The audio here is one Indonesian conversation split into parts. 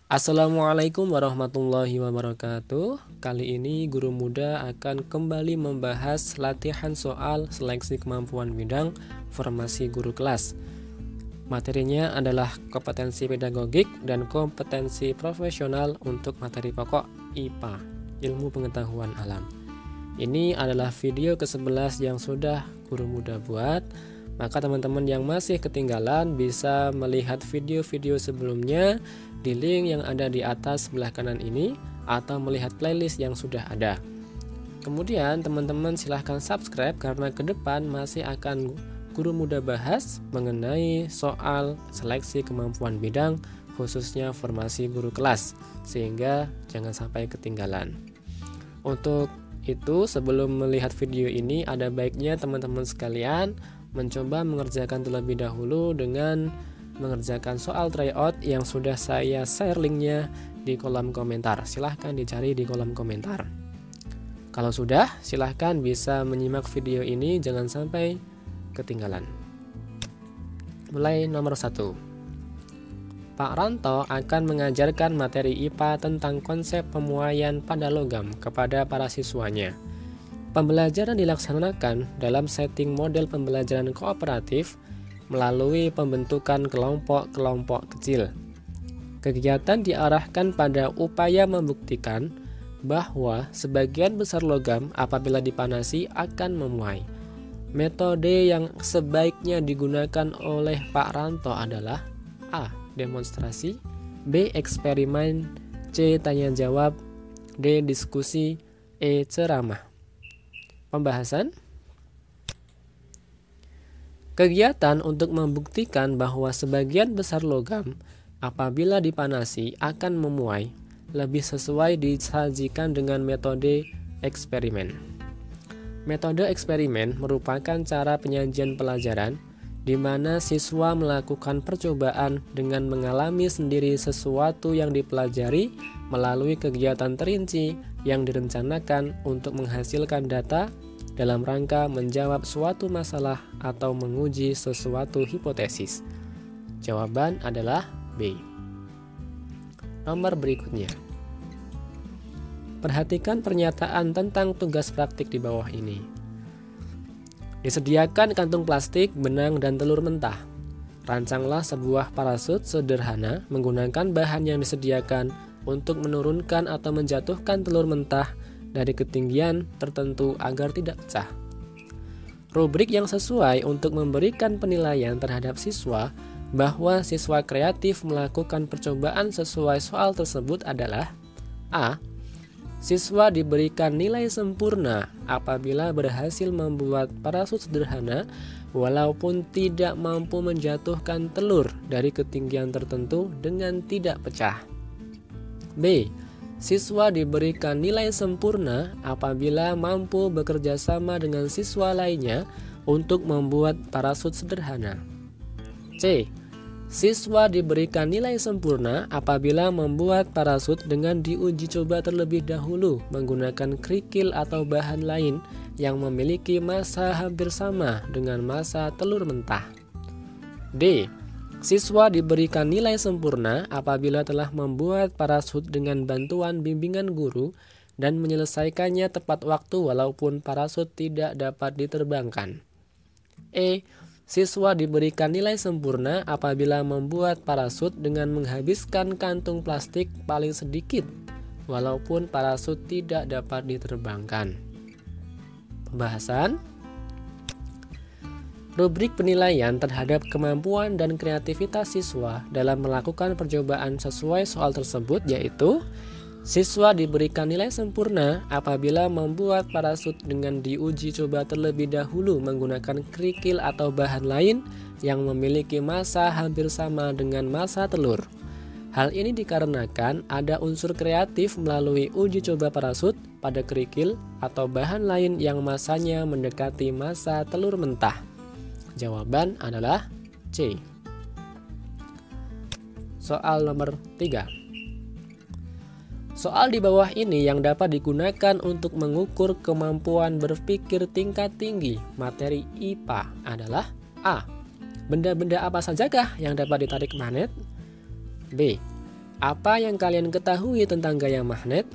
Assalamualaikum warahmatullahi wabarakatuh. Kali ini Guru Muda akan kembali membahas latihan soal seleksi kemampuan bidang formasi guru kelas. Materinya adalah kompetensi pedagogik dan kompetensi profesional untuk materi pokok IPA, Ilmu Pengetahuan Alam. Ini adalah video ke-11 yang sudah Guru Muda buat. Maka teman-teman yang masih ketinggalan bisa melihat video-video sebelumnya di link yang ada di atas sebelah kanan ini atau melihat playlist yang sudah ada. Kemudian teman-teman silahkan subscribe karena ke depan masih akan Guru Muda bahas mengenai soal seleksi kemampuan bidang khususnya formasi guru kelas, sehingga jangan sampai ketinggalan. Untuk itu sebelum melihat video ini ada baiknya teman-teman sekalian mencoba mengerjakan terlebih dahulu dengan mengerjakan soal tryout yang sudah saya share linknya di kolom komentar. Silahkan dicari di kolom komentar. Kalau sudah, silahkan bisa menyimak video ini, jangan sampai ketinggalan. Mulai nomor 1. Pak Ranto akan mengajarkan materi IPA tentang konsep pemuaian pada logam kepada para siswanya. Pembelajaran dilaksanakan dalam setting model pembelajaran kooperatif melalui pembentukan kelompok-kelompok kecil. Kegiatan diarahkan pada upaya membuktikan bahwa sebagian besar logam apabila dipanasi akan memuai. Metode yang sebaiknya digunakan oleh Pak Ranto adalah A. Demonstrasi, B. Eksperimen, C. Tanya jawab, D. Diskusi, E. Ceramah. Pembahasan. Kegiatan untuk membuktikan bahwa sebagian besar logam apabila dipanasi akan memuai lebih sesuai disajikan dengan metode eksperimen. Metode eksperimen merupakan cara penyajian pelajaran di mana siswa melakukan percobaan dengan mengalami sendiri sesuatu yang dipelajari melalui kegiatan terinci yang direncanakan untuk menghasilkan data dalam rangka menjawab suatu masalah atau menguji sesuatu hipotesis. Jawaban adalah B. Nomor berikutnya. Perhatikan pernyataan tentang tugas praktik di bawah ini. Disediakan kantung plastik, benang, dan telur mentah. Rancanglah sebuah parasut sederhana menggunakan bahan yang disediakan untuk menurunkan atau menjatuhkan telur mentah dari ketinggian tertentu agar tidak pecah. Rubrik yang sesuai untuk memberikan penilaian terhadap siswa bahwa siswa kreatif melakukan percobaan sesuai soal tersebut adalah A. Siswa diberikan nilai sempurna apabila berhasil membuat parasut sederhana walaupun tidak mampu menjatuhkan telur dari ketinggian tertentu dengan tidak pecah. B. Siswa diberikan nilai sempurna apabila mampu bekerja sama dengan siswa lainnya untuk membuat parasut sederhana. C. Siswa diberikan nilai sempurna apabila membuat parasut dengan diuji coba terlebih dahulu menggunakan kerikil atau bahan lain yang memiliki massa hampir sama dengan massa telur mentah. D. Siswa diberikan nilai sempurna apabila telah membuat parasut dengan bantuan bimbingan guru dan menyelesaikannya tepat waktu walaupun parasut tidak dapat diterbangkan. E. Siswa diberikan nilai sempurna apabila membuat parasut dengan menghabiskan kantung plastik paling sedikit walaupun parasut tidak dapat diterbangkan. Pembahasan. Rubrik penilaian terhadap kemampuan dan kreativitas siswa dalam melakukan percobaan sesuai soal tersebut yaitu siswa diberikan nilai sempurna apabila membuat parasut dengan diuji coba terlebih dahulu menggunakan kerikil atau bahan lain yang memiliki massa hampir sama dengan massa telur. Hal ini dikarenakan ada unsur kreatif melalui uji coba parasut pada kerikil atau bahan lain yang massanya mendekati massa telur mentah. Jawaban adalah C. Soal nomor 3. Soal di bawah ini yang dapat digunakan untuk mengukur kemampuan berpikir tingkat tinggi materi IPA adalah A. Benda-benda apa sajakah yang dapat ditarik magnet? B. Apa yang kalian ketahui tentang gaya magnet?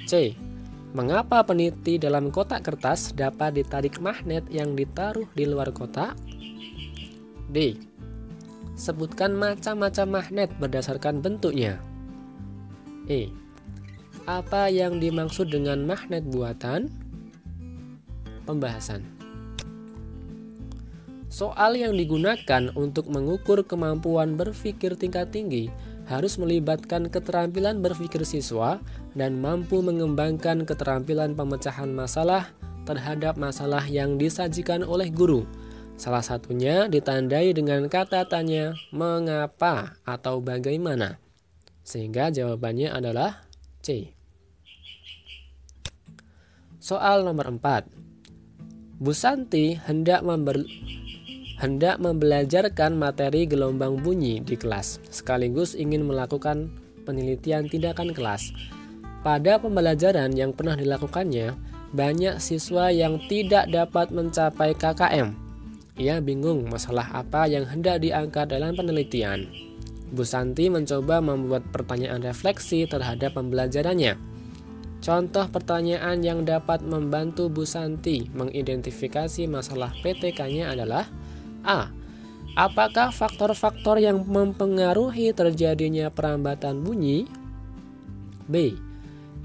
C. Mengapa peniti dalam kotak kertas dapat ditarik magnet yang ditaruh di luar kotak? D. Sebutkan macam-macam magnet berdasarkan bentuknya. E. Apa yang dimaksud dengan magnet buatan? Pembahasan. Soal yang digunakan untuk mengukur kemampuan berpikir tingkat tinggi harus melibatkan keterampilan berpikir siswa dan mampu mengembangkan keterampilan pemecahan masalah terhadap masalah yang disajikan oleh guru. Salah satunya ditandai dengan kata tanya mengapa atau bagaimana. Sehingga jawabannya adalah C. Soal nomor 4. Bu Santi hendak membelajarkan materi gelombang bunyi di kelas, sekaligus ingin melakukan penelitian tindakan kelas. Pada pembelajaran yang pernah dilakukannya, banyak siswa yang tidak dapat mencapai KKM. Ia bingung masalah apa yang hendak diangkat dalam penelitian. Bu Santi mencoba membuat pertanyaan refleksi terhadap pembelajarannya. Contoh pertanyaan yang dapat membantu Bu Santi mengidentifikasi masalah PTK-nya adalah A. Apakah faktor-faktor yang mempengaruhi terjadinya perambatan bunyi? B.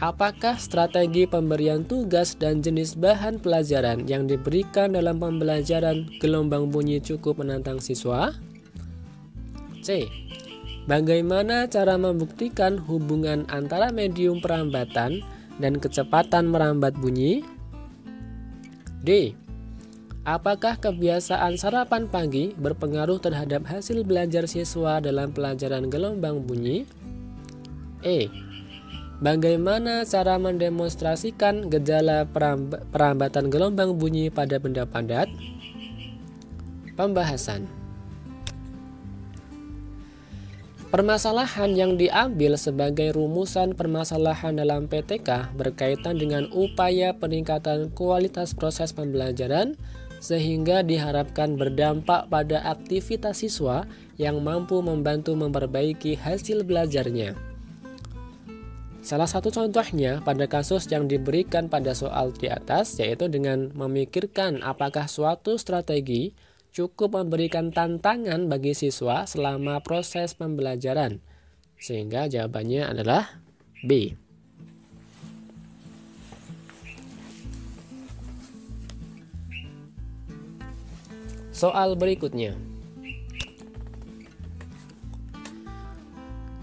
Apakah strategi pemberian tugas dan jenis bahan pelajaran yang diberikan dalam pembelajaran gelombang bunyi cukup menantang siswa? C. Bagaimana cara membuktikan hubungan antara medium perambatan dan kecepatan merambat bunyi? D. Apakah kebiasaan sarapan pagi berpengaruh terhadap hasil belajar siswa dalam pelajaran gelombang bunyi? E. Bagaimana cara mendemonstrasikan gejala perambatan gelombang bunyi pada benda padat? Pembahasan. Permasalahan yang diambil sebagai rumusan permasalahan dalam PTK berkaitan dengan upaya peningkatan kualitas proses pembelajaran sehingga diharapkan berdampak pada aktivitas siswa yang mampu membantu memperbaiki hasil belajarnya. Salah satu contohnya pada kasus yang diberikan pada soal di atas, yaitu dengan memikirkan apakah suatu strategi cukup memberikan tantangan bagi siswa selama proses pembelajaran. Sehingga jawabannya adalah B. Soal berikutnya.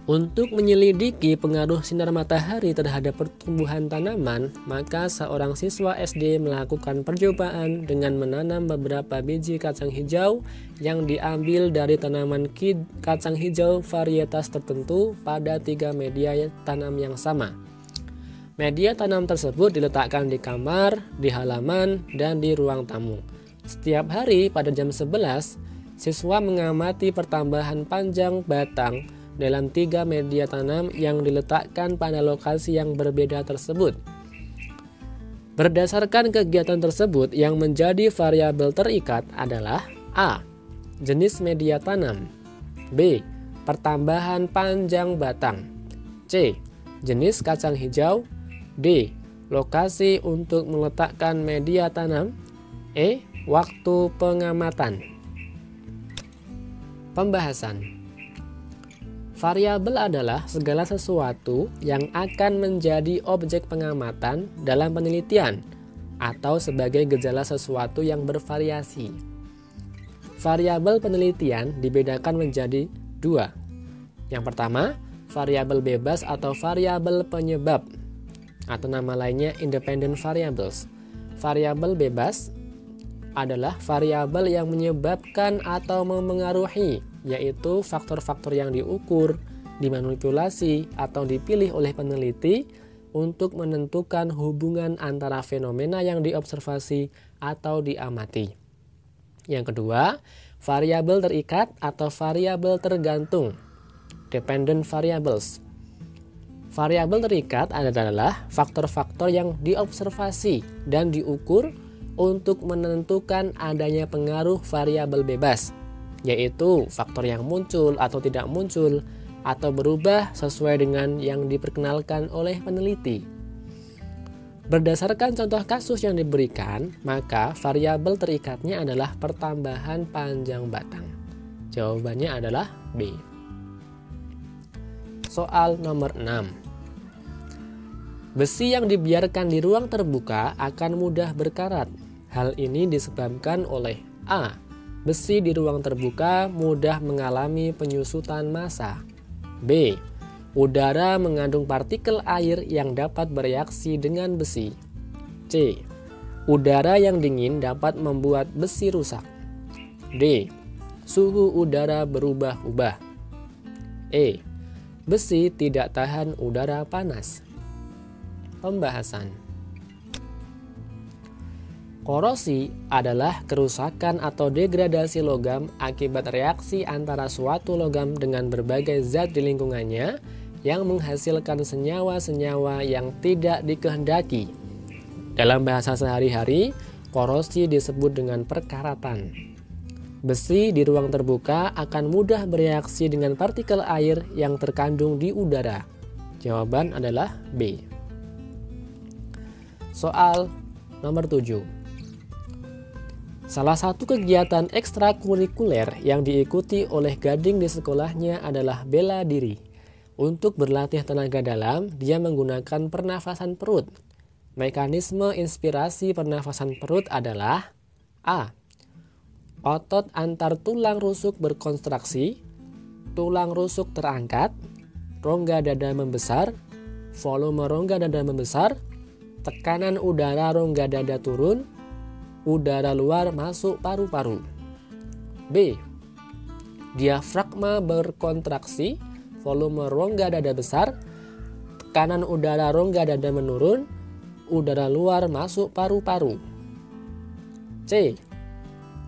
Untuk menyelidiki pengaruh sinar matahari terhadap pertumbuhan tanaman, maka seorang siswa SD melakukan percobaan dengan menanam beberapa biji kacang hijau yang diambil dari tanaman kacang hijau varietas tertentu pada 3 media tanam yang sama. Media tanam tersebut diletakkan di kamar, di halaman, dan di ruang tamu. Setiap hari pada jam 11, siswa mengamati pertambahan panjang batang dalam 3 media tanam yang diletakkan pada lokasi yang berbeda tersebut. Berdasarkan kegiatan tersebut, yang menjadi variabel terikat adalah A. Jenis media tanam, B. Pertambahan panjang batang, C. Jenis kacang hijau, D. Lokasi untuk meletakkan media tanam, E. Waktu pengamatan. Pembahasan. Variabel adalah segala sesuatu yang akan menjadi objek pengamatan dalam penelitian atau sebagai gejala sesuatu yang bervariasi. Variabel penelitian dibedakan menjadi 2. Yang pertama, variabel bebas atau variabel penyebab, atau nama lainnya independent variables. Variabel bebas adalah variabel yang menyebabkan atau memengaruhi, yaitu faktor-faktor yang diukur, dimanipulasi, atau dipilih oleh peneliti untuk menentukan hubungan antara fenomena yang diobservasi atau diamati. Yang kedua, variabel terikat atau variabel tergantung, dependent variables. Variabel terikat adalah faktor-faktor yang diobservasi dan diukur untuk menentukan adanya pengaruh variabel bebas, yaitu faktor yang muncul atau tidak muncul atau berubah sesuai dengan yang diperkenalkan oleh peneliti. Berdasarkan contoh kasus yang diberikan, maka variabel terikatnya adalah pertambahan panjang batang. Jawabannya adalah B. Soal nomor 6. Besi yang dibiarkan di ruang terbuka akan mudah berkarat. Hal ini disebabkan oleh A. Besi di ruang terbuka mudah mengalami penyusutan massa. B. Udara mengandung partikel air yang dapat bereaksi dengan besi. C. Udara yang dingin dapat membuat besi rusak. D. Suhu udara berubah-ubah. E. Besi tidak tahan udara panas. Pembahasan. Korosi adalah kerusakan atau degradasi logam akibat reaksi antara suatu logam dengan berbagai zat di lingkungannya yang menghasilkan senyawa-senyawa yang tidak dikehendaki. Dalam bahasa sehari-hari, korosi disebut dengan perkaratan. Besi di ruang terbuka akan mudah bereaksi dengan partikel air yang terkandung di udara. Jawaban adalah B. Soal nomor 7. Salah satu kegiatan ekstrakurikuler yang diikuti oleh Gading di sekolahnya adalah bela diri. Untuk berlatih tenaga dalam, dia menggunakan pernafasan perut. Mekanisme inspirasi pernafasan perut adalah A. Otot antar tulang rusuk berkontraksi, tulang rusuk terangkat, rongga dada membesar, volume rongga dada membesar, tekanan udara rongga dada turun, udara luar masuk paru-paru. B. Diafragma berkontraksi, volume rongga dada besar, tekanan udara rongga dada menurun, udara luar masuk paru-paru. C.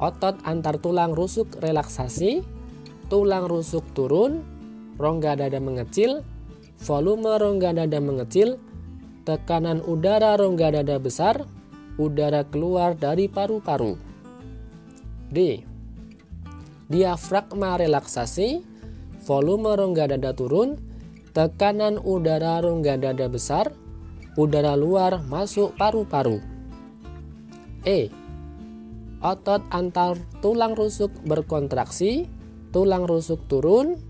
Otot antar tulang rusuk relaksasi, tulang rusuk turun, rongga dada mengecil, volume rongga dada mengecil, tekanan udara rongga dada besar, udara keluar dari paru-paru. D. Diafragma relaksasi, volume rongga dada turun, tekanan udara rongga dada besar, udara luar masuk paru-paru. E. Otot antar tulang rusuk berkontraksi, tulang rusuk turun,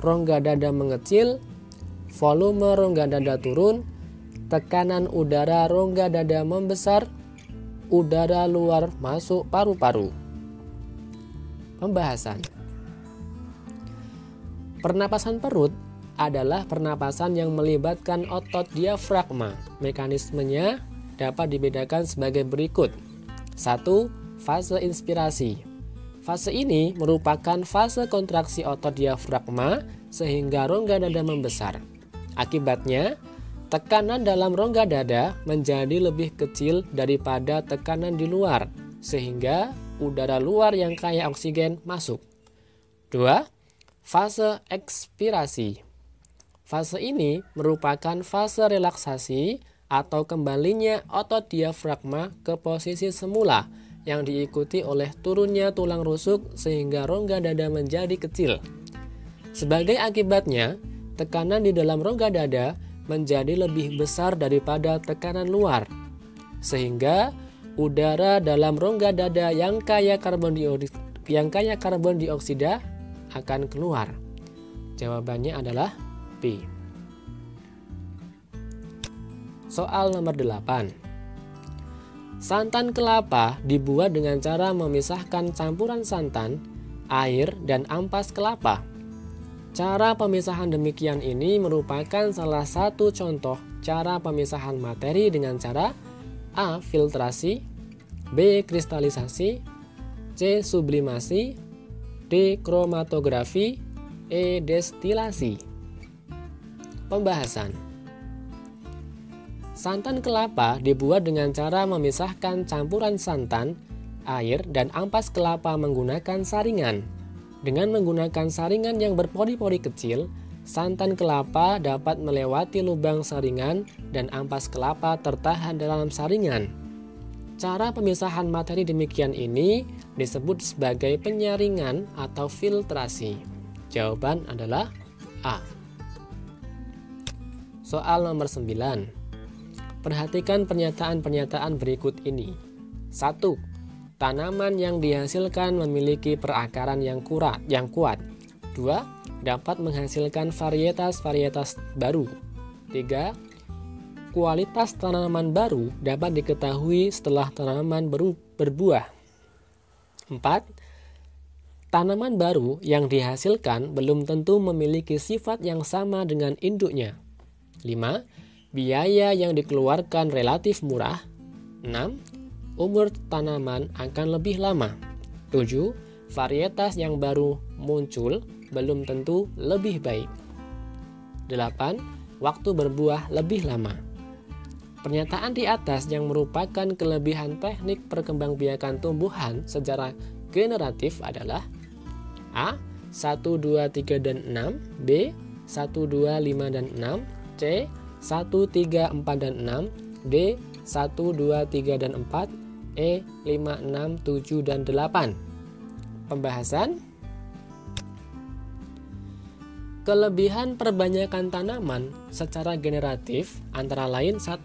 rongga dada mengecil, volume rongga dada turun, tekanan udara rongga dada membesar, udara luar masuk paru-paru. Pembahasan. Pernapasan perut adalah pernapasan yang melibatkan otot diafragma. Mekanismenya dapat dibedakan sebagai berikut. 1. Fase inspirasi. Fase ini merupakan fase kontraksi otot diafragma sehingga rongga dada membesar. Akibatnya, tekanan dalam rongga dada menjadi lebih kecil daripada tekanan di luar, sehingga udara luar yang kaya oksigen masuk. 2. Fase ekspirasi. Fase ini merupakan fase relaksasi atau kembalinya otot diafragma ke posisi semula yang diikuti oleh turunnya tulang rusuk sehingga rongga dada menjadi kecil. Sebagai akibatnya, tekanan di dalam rongga dada menjadi lebih besar daripada tekanan luar, sehingga udara dalam rongga dada yang kaya karbon dioksida akan keluar. Jawabannya adalah B. Soal nomor 8. Santan kelapa dibuat dengan cara memisahkan campuran santan, air, dan ampas kelapa. Cara pemisahan demikian ini merupakan salah satu contoh cara pemisahan materi dengan cara A. Filtrasi, B. Kristalisasi, C. Sublimasi, D. Kromatografi, E. Destilasi. Pembahasan. Santan kelapa dibuat dengan cara memisahkan campuran santan, air, dan ampas kelapa menggunakan saringan. Dengan menggunakan saringan yang berpori-pori kecil, santan kelapa dapat melewati lubang saringan dan ampas kelapa tertahan dalam saringan. Cara pemisahan materi demikian ini disebut sebagai penyaringan atau filtrasi. Jawaban adalah A. Soal nomor 9. Perhatikan pernyataan-pernyataan berikut ini. 1. Tanaman yang dihasilkan memiliki perakaran yang kuat. 2. Dapat menghasilkan varietas-varietas baru. 3. Kualitas tanaman baru dapat diketahui setelah tanaman berbuah. 4. Tanaman baru yang dihasilkan belum tentu memiliki sifat yang sama dengan induknya. 5. Biaya yang dikeluarkan relatif murah. 6. Umur tanaman akan lebih lama. 7. Varietas yang baru muncul belum tentu lebih baik. 8. Waktu berbuah lebih lama. Pernyataan di atas yang merupakan kelebihan teknik perkembangbiakan tumbuhan secara generatif adalah A. 1, 2, 3, dan 6. B. 1, 2, 5, dan 6. C. 1, 3, 4, dan 6. D. 1, 2, 3, dan 4. E. 5, 6, 7, dan 8. Pembahasan. Kelebihan perbanyakan tanaman secara generatif antara lain 1.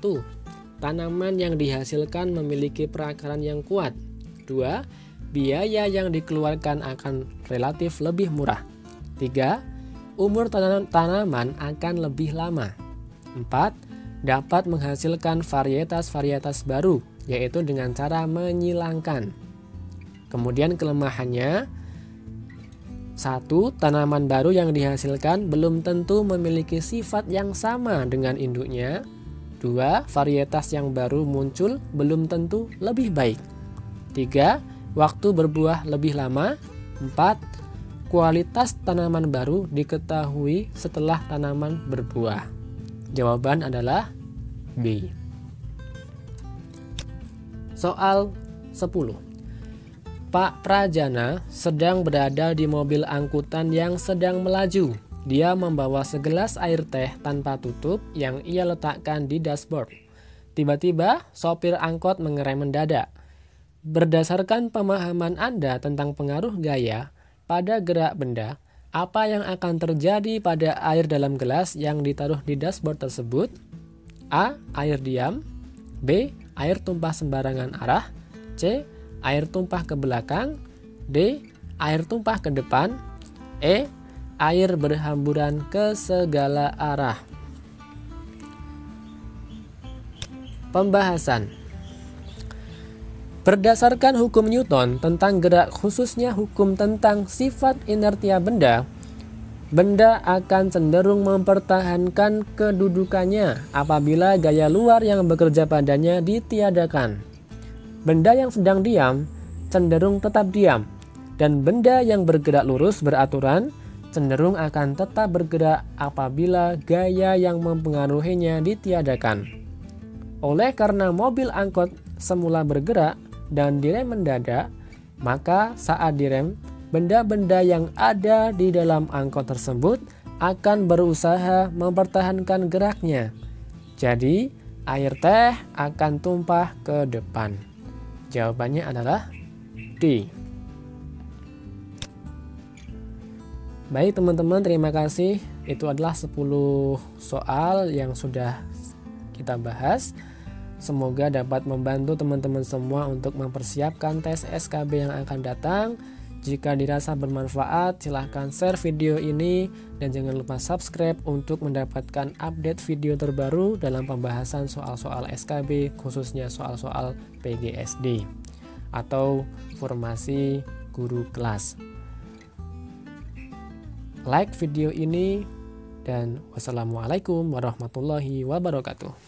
Tanaman yang dihasilkan memiliki perakaran yang kuat. 2. Biaya yang dikeluarkan akan relatif lebih murah. 3. Umur tanaman akan lebih lama. 4. Dapat menghasilkan varietas-varietas baru, yaitu dengan cara menyilangkan. Kemudian kelemahannya, 1. Tanaman baru yang dihasilkan belum tentu memiliki sifat yang sama dengan induknya. 2. Varietas yang baru muncul belum tentu lebih baik. 3. Waktu berbuah lebih lama. 4. Kualitas tanaman baru diketahui setelah tanaman berbuah. Jawaban adalah B. Soal 10. Pak Prajana sedang berada di mobil angkutan yang sedang melaju. Dia membawa segelas air teh tanpa tutup yang ia letakkan di dashboard. Tiba-tiba sopir angkot mengerem mendadak. Berdasarkan pemahaman Anda tentang pengaruh gaya pada gerak benda, apa yang akan terjadi pada air dalam gelas yang ditaruh di dashboard tersebut? A. Air diam. B. Air tumpah sembarangan arah. C. Air tumpah ke belakang. D. Air tumpah ke depan. E. Air berhamburan ke segala arah. Pembahasan. Berdasarkan hukum Newton tentang gerak, khususnya hukum tentang sifat inertia benda, benda akan cenderung mempertahankan kedudukannya apabila gaya luar yang bekerja padanya ditiadakan. Benda yang sedang diam cenderung tetap diam, dan benda yang bergerak lurus beraturan cenderung akan tetap bergerak apabila gaya yang mempengaruhinya ditiadakan. Oleh karena mobil angkot semula bergerak dan direm mendadak, maka saat direm, benda-benda yang ada di dalam angkot tersebut akan berusaha mempertahankan geraknya. Jadi, air teh akan tumpah ke depan. Jawabannya adalah D. Baik teman-teman, terima kasih. Itu adalah 10 soal yang sudah kita bahas. Semoga dapat membantu teman-teman semua untuk mempersiapkan tes SKB yang akan datang. Jika dirasa bermanfaat, silahkan share video ini dan jangan lupa subscribe untuk mendapatkan update video terbaru dalam pembahasan soal-soal SKB, khususnya soal-soal PGSD atau formasi guru kelas. Like video ini dan wassalamualaikum warahmatullahi wabarakatuh.